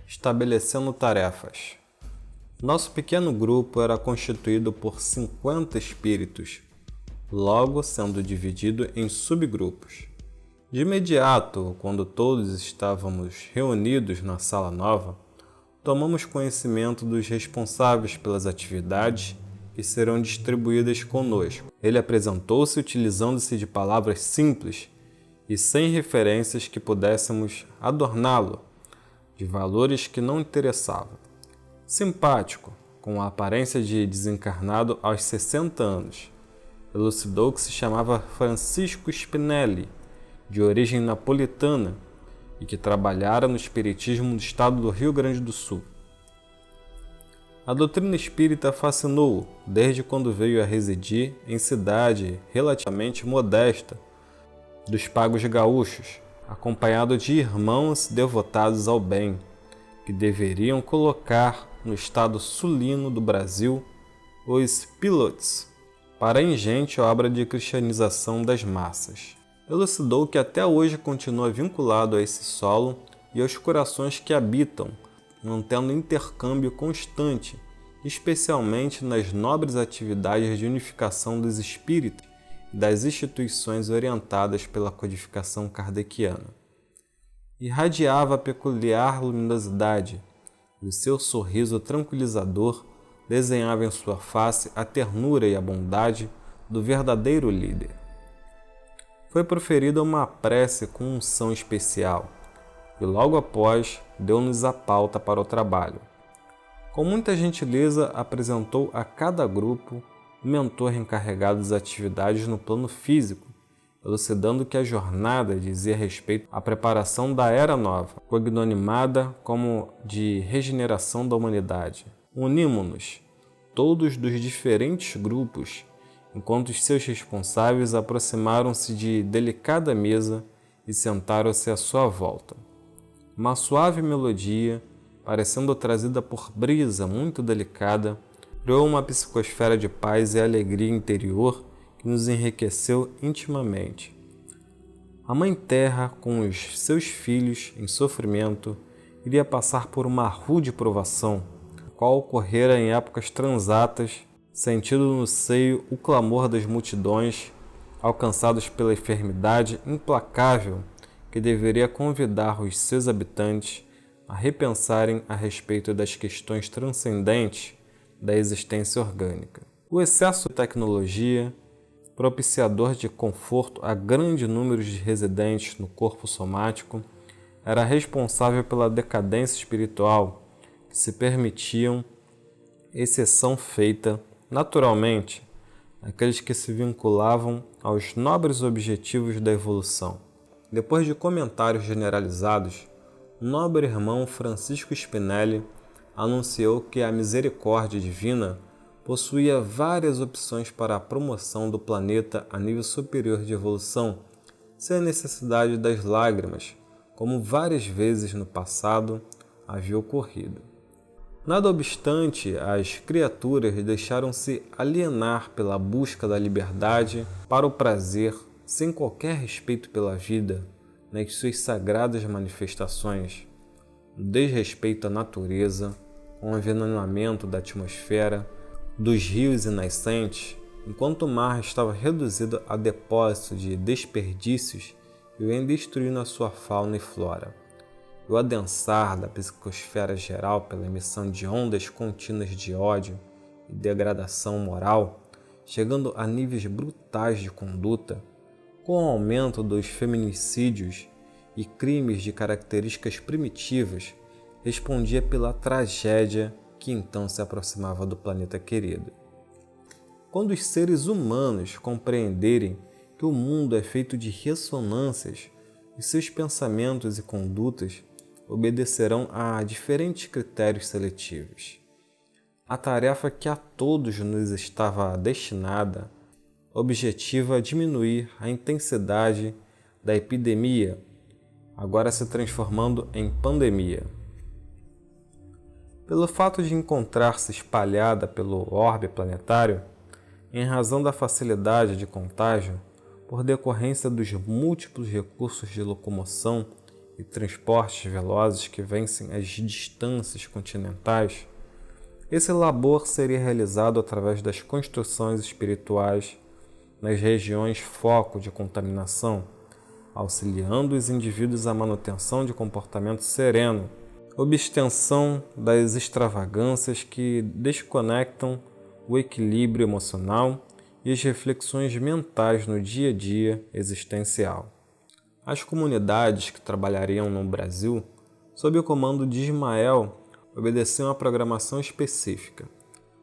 estabelecendo tarefas. Nosso pequeno grupo era constituído por 50 espíritos, logo sendo dividido em subgrupos. De imediato, quando todos estávamos reunidos na sala nova, tomamos conhecimento dos responsáveis pelas atividades que serão distribuídas conosco. Ele apresentou-se utilizando-se de palavras simples e sem referências que pudéssemos adorná-lo de valores que não interessavam. Simpático, com a aparência de desencarnado aos 60 anos, elucidou que se chamava Francisco Spinelli, de origem napolitana, e que trabalhara no espiritismo do estado do Rio Grande do Sul. A doutrina espírita fascinou-o desde quando veio a residir em cidade relativamente modesta dos pagos gaúchos, acompanhado de irmãos devotados ao bem, que deveriam colocar no estado sulino do Brasil os pilotos para a ingente obra de cristianização das massas. Elucidou que até hoje continua vinculado a esse solo e aos corações que habitam, mantendo intercâmbio constante, especialmente nas nobres atividades de unificação dos espíritos e das instituições orientadas pela codificação kardeciana. Irradiava peculiar luminosidade, e o seu sorriso tranquilizador desenhava em sua face a ternura e a bondade do verdadeiro líder. Foi proferida uma prece com unção especial, e logo após deu-nos a pauta para o trabalho. Com muita gentileza apresentou a cada grupo o mentor encarregado das atividades no plano físico, elucidando que a jornada dizia respeito à preparação da Era Nova, cognominada como de regeneração da humanidade. Unimo-nos, todos dos diferentes grupos, enquanto os seus responsáveis aproximaram-se de delicada mesa e sentaram-se à sua volta. Uma suave melodia, parecendo trazida por brisa muito delicada, criou uma psicosfera de paz e alegria interior que nos enriqueceu intimamente. A Mãe Terra, com os seus filhos em sofrimento, iria passar por uma rude provação, a qual ocorrera em épocas transatas, sentindo no seio o clamor das multidões, alcançados pela enfermidade implacável que deveria convidar os seus habitantes a repensarem a respeito das questões transcendentes da existência orgânica. O excesso de tecnologia, propiciador de conforto a grande número de residentes no corpo somático, era responsável pela decadência espiritual que se permitiam, exceção feita, naturalmente, aqueles que se vinculavam aos nobres objetivos da evolução. Depois de comentários generalizados, o nobre irmão Francisco Spinelli anunciou que a misericórdia divina possuía várias opções para a promoção do planeta a nível superior de evolução, sem a necessidade das lágrimas, como várias vezes no passado havia ocorrido. Nada obstante, as criaturas deixaram-se alienar pela busca da liberdade para o prazer, sem qualquer respeito pela vida, nas suas sagradas manifestações, o desrespeito à natureza, o envenenamento da atmosfera, dos rios e nascentes, enquanto o mar estava reduzido a depósito de desperdícios e vem destruindo a sua fauna e flora. E o adensar da psicosfera geral pela emissão de ondas contínuas de ódio e degradação moral, chegando a níveis brutais de conduta, com o aumento dos feminicídios e crimes de características primitivas, respondia pela tragédia que então se aproximava do planeta querido. Quando os seres humanos compreenderem que o mundo é feito de ressonâncias, os seus pensamentos e condutas obedecerão a diferentes critérios seletivos. A tarefa que a todos nos estava destinada objetiva diminuir a intensidade da epidemia, agora se transformando em pandemia. Pelo fato de encontrar-se espalhada pelo orbe planetário, em razão da facilidade de contágio, por decorrência dos múltiplos recursos de locomoção e transportes velozes que vencem as distâncias continentais, esse labor seria realizado através das construções espirituais nas regiões foco de contaminação, auxiliando os indivíduos à manutenção de comportamento sereno, abstenção das extravagâncias que desconectam o equilíbrio emocional e as reflexões mentais no dia a dia existencial. As comunidades que trabalhariam no Brasil, sob o comando de Ismael, obedeciam a programação específica,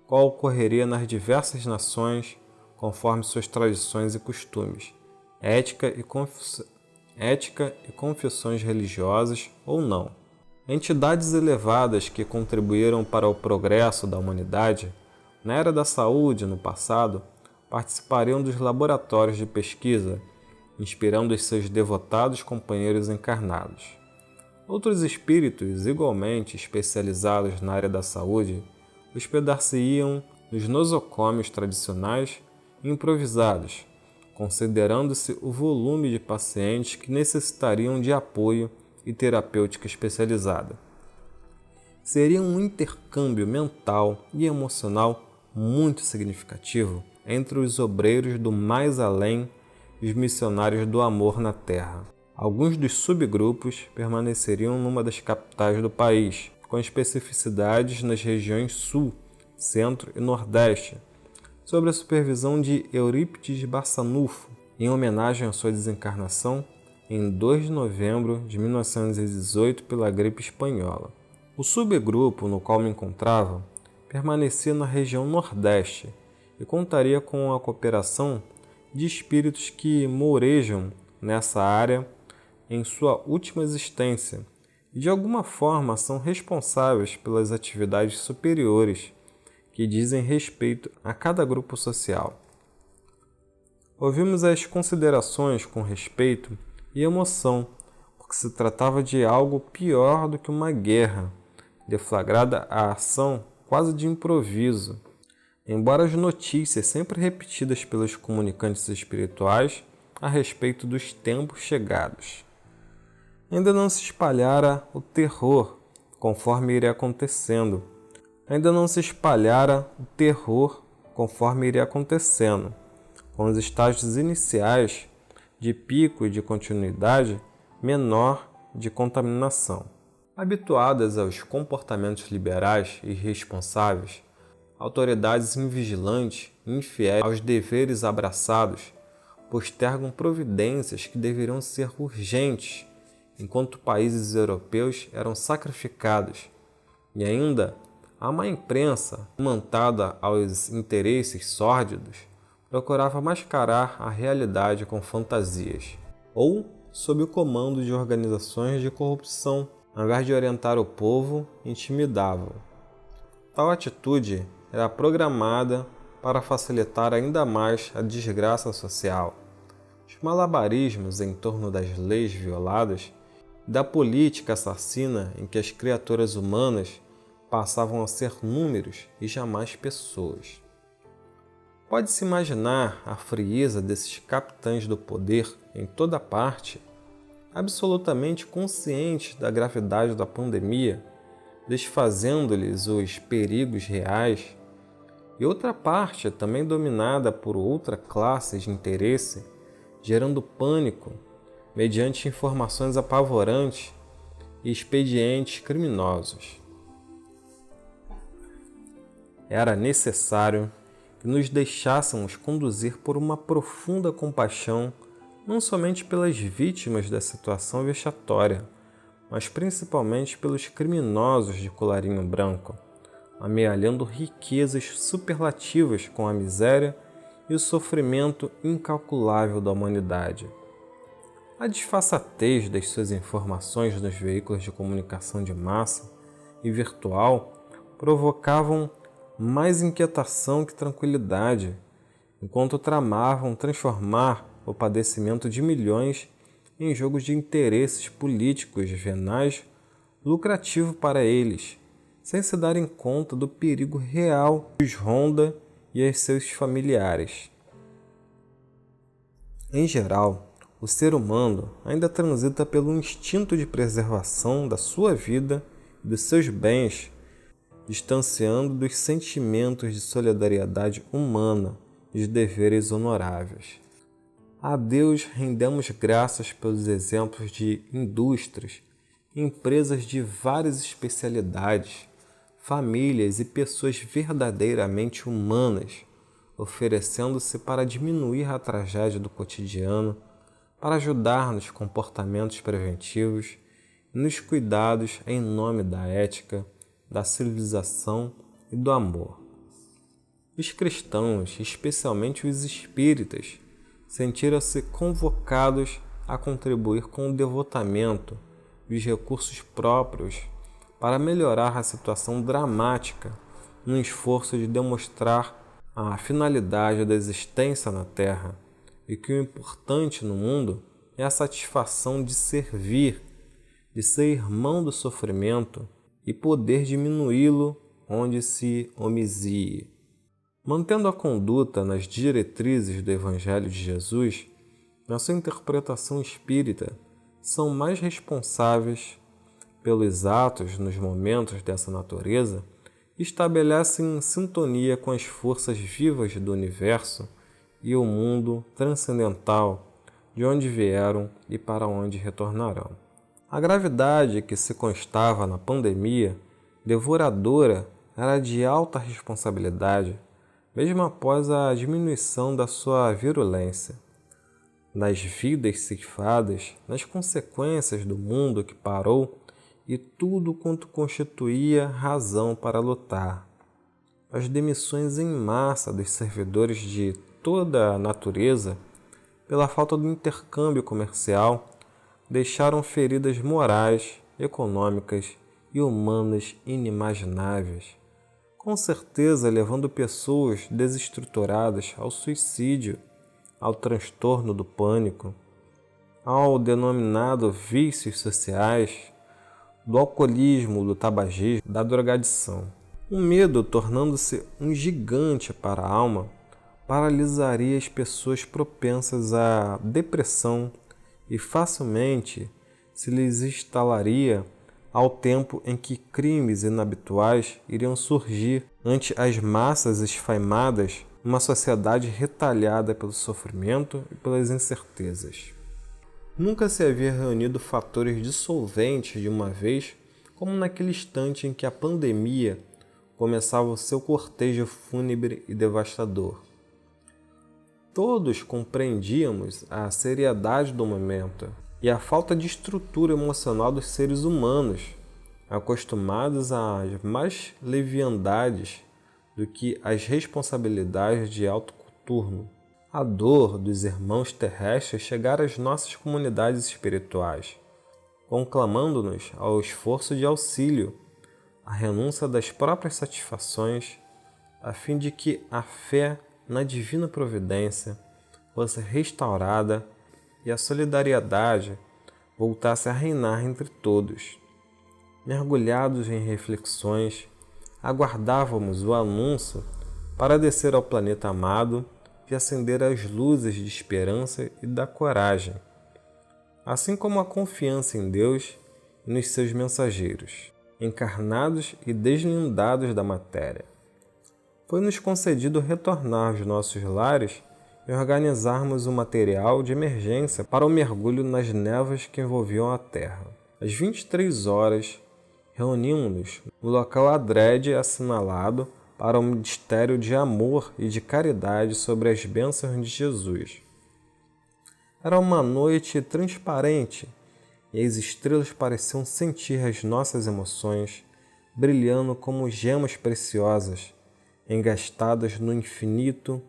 qual ocorreria nas diversas nações conforme suas tradições e costumes, ética e confissões religiosas ou não. Entidades elevadas que contribuíram para o progresso da humanidade, na era da saúde no passado, participariam dos laboratórios de pesquisa, inspirando os seus devotados companheiros encarnados. Outros espíritos igualmente especializados na área da saúde hospedar-se-iam nos nosocômios tradicionais e improvisados, considerando-se o volume de pacientes que necessitariam de apoio e terapêutica especializada. Seria um intercâmbio mental e emocional muito significativo entre os obreiros do mais além e os missionários do amor na Terra. Alguns dos subgrupos permaneceriam numa das capitais do país, com especificidades nas regiões Sul, Centro e Nordeste, sob a supervisão de Eurípides Barçanufo, em homenagem à sua desencarnação em 2 de novembro de 1918 pela gripe espanhola. O subgrupo no qual me encontrava permanecia na região Nordeste e contaria com a cooperação de espíritos que mourejam nessa área em sua última existência e de alguma forma são responsáveis pelas atividades superiores que dizem respeito a cada grupo social. Ouvimos as considerações com respeito e emoção, porque se tratava de algo pior do que uma guerra, deflagrada a ação quase de improviso, embora as notícias sempre repetidas pelos comunicantes espirituais a respeito dos tempos chegados. Ainda não se espalhara o terror, conforme iria acontecendo. Com os estágios iniciais de pico e de continuidade menor de contaminação. Habituadas aos comportamentos liberais e irresponsáveis, autoridades invigilantes e infiéis aos deveres abraçados postergam providências que deveriam ser urgentes, enquanto países europeus eram sacrificados, e ainda a má imprensa, imantada aos interesses sórdidos, procurava mascarar a realidade com fantasias, ou sob o comando de organizações de corrupção, ao invés de orientar o povo, intimidavam. Tal atitude era programada para facilitar ainda mais a desgraça social. Os malabarismos em torno das leis violadas e da política assassina em que as criaturas humanas passavam a ser números e jamais pessoas. Pode-se imaginar a frieza desses capitães do poder em toda parte, absolutamente conscientes da gravidade da pandemia, desfazendo-lhes os perigos reais, e outra parte também dominada por outra classe de interesse, gerando pânico mediante informações apavorantes e expedientes criminosos. Era necessário que nos deixássemos conduzir por uma profunda compaixão, não somente pelas vítimas da situação vexatória, mas principalmente pelos criminosos de colarinho branco, amealhando riquezas superlativas com a miséria e o sofrimento incalculável da humanidade. A disfarçatez das suas informações nos veículos de comunicação de massa e virtual provocavam mais inquietação que tranquilidade, enquanto tramavam transformar o padecimento de milhões em jogos de interesses políticos venais lucrativo para eles, sem se darem conta do perigo real que os ronda e a seus familiares. Em geral, o ser humano ainda transita pelo instinto de preservação da sua vida e dos seus bens, distanciando dos sentimentos de solidariedade humana e de deveres honoráveis. A Deus rendemos graças pelos exemplos de indústrias, empresas de várias especialidades, famílias e pessoas verdadeiramente humanas, oferecendo-se para diminuir a tragédia do cotidiano, para ajudar nos comportamentos preventivos e nos cuidados em nome da ética, da civilização e do amor. Os cristãos, especialmente os espíritas, sentiram-se convocados a contribuir com o devotamento e os recursos próprios para melhorar a situação dramática no esforço de demonstrar a finalidade da existência na Terra e que o importante no mundo é a satisfação de servir, de ser irmão do sofrimento e poder diminuí-lo onde se homizie. Mantendo a conduta nas diretrizes do Evangelho de Jesus, na sua interpretação espírita, são mais responsáveis pelos atos nos momentos dessa natureza e estabelecem sintonia com as forças vivas do universo e o mundo transcendental, de onde vieram e para onde retornarão. A gravidade que se constava na pandemia devoradora era de alta responsabilidade, mesmo após a diminuição da sua virulência. Nas vidas ceifadas, nas consequências do mundo que parou e tudo quanto constituía razão para lutar. As demissões em massa dos servidores de toda a natureza, pela falta do intercâmbio comercial, deixaram feridas morais, econômicas e humanas inimagináveis, com certeza levando pessoas desestruturadas ao suicídio, ao transtorno do pânico, ao denominado vícios sociais, do alcoolismo, do tabagismo, da drogadição. O medo, tornando-se um gigante para a alma, paralisaria as pessoas propensas à depressão e facilmente se lhes instalaria ao tempo em que crimes inabituais iriam surgir ante as massas esfaimadas numa sociedade retalhada pelo sofrimento e pelas incertezas. Nunca se havia reunido fatores dissolventes de uma vez como naquele instante em que a pandemia começava o seu cortejo fúnebre e devastador. Todos compreendíamos a seriedade do momento e a falta de estrutura emocional dos seres humanos, acostumados às mais leviandades do que às responsabilidades de alto coturno. A dor dos irmãos terrestres chegara às nossas comunidades espirituais, conclamando-nos ao esforço de auxílio, à renúncia das próprias satisfações, a fim de que a fé na divina providência fosse restaurada e a solidariedade voltasse a reinar entre todos. Mergulhados em reflexões, aguardávamos o anúncio para descer ao planeta amado e acender as luzes de esperança e da coragem, assim como a confiança em Deus e nos seus mensageiros, encarnados e deslindados da matéria. Foi-nos concedido retornar aos nossos lares e organizarmos um material de emergência para o mergulho nas névoas que envolviam a Terra. Às 23 horas, reunimos-nos no local adrede assinalado para o mistério de amor e de caridade sobre as bênçãos de Jesus. Era uma noite transparente e as estrelas pareciam sentir as nossas emoções, brilhando como gemas preciosas, engastadas no infinito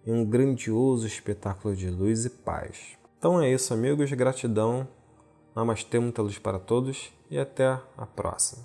em um grandioso espetáculo de luz e paz. Então é isso, amigos. Gratidão. Namastê, muita luz para todos e até a próxima.